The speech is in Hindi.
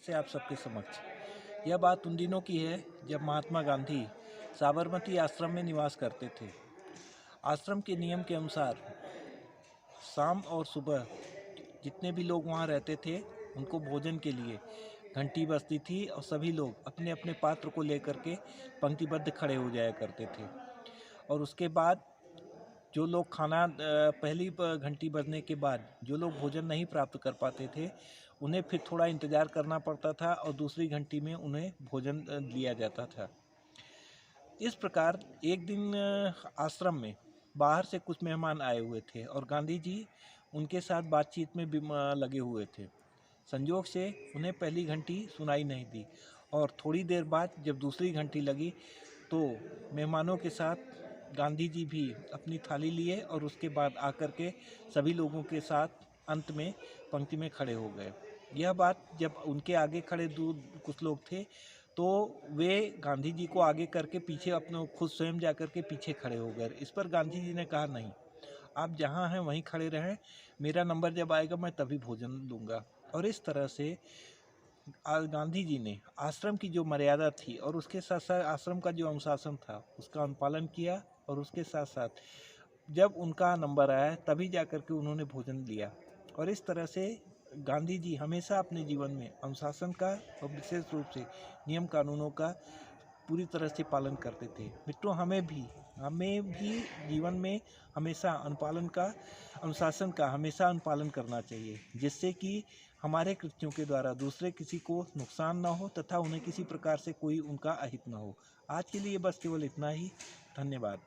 से आप सबके समक्ष। यह बात उन दिनों की है जब महात्मा गांधी साबरमती आश्रम में निवास करते थे। आश्रम के नियम के अनुसार शाम और सुबह जितने भी लोग वहाँ रहते थे उनको भोजन के लिए घंटी बजती थी और सभी लोग अपने अपने पात्र को लेकर के पंक्तिबद्ध खड़े हो जाया करते थे। और उसके बाद जो लोग खाना पहली घंटी बजने के बाद जो लोग भोजन नहीं प्राप्त कर पाते थे उन्हें फिर थोड़ा इंतज़ार करना पड़ता था और दूसरी घंटी में उन्हें भोजन दिया जाता था। इस प्रकार एक दिन आश्रम में बाहर से कुछ मेहमान आए हुए थे और गांधी जी उनके साथ बातचीत में लगे हुए थे। संयोग से उन्हें पहली घंटी सुनाई नहीं दी और थोड़ी देर बाद जब दूसरी घंटी लगी तो मेहमानों के साथ गांधी जी भी अपनी थाली लिए और उसके बाद आकर के सभी लोगों के साथ अंत में पंक्ति में खड़े हो गए। यह बात जब उनके आगे खड़े दूर कुछ लोग थे तो वे गांधी जी को आगे करके पीछे अपने खुद स्वयं जा कर के पीछे खड़े हो गए। इस पर गांधी जी ने कहा, नहीं, आप जहाँ हैं वहीं खड़े रहें, मेरा नंबर जब आएगा मैं तभी भोजन दूंगा। और इस तरह से गांधी जी ने आश्रम की जो मर्यादा थी और उसके साथ साथ आश्रम का जो अनुशासन था उसका अनुपालन किया और उसके साथ साथ जब उनका नंबर आया तभी जाकर के उन्होंने भोजन लिया। और इस तरह से गांधी जी हमेशा अपने जीवन में अनुशासन का और विशेष रूप से नियम कानूनों का पूरी तरह से पालन करते थे। मित्रों, हमें भी जीवन में हमेशा अनुशासन का हमेशा अनुपालन करना चाहिए, जिससे कि हमारे कृत्यों के द्वारा दूसरे किसी को नुकसान ना हो तथा उन्हें किसी प्रकार से कोई उनका अहित ना हो। आज के लिए बस केवल इतना ही। धन्यवाद।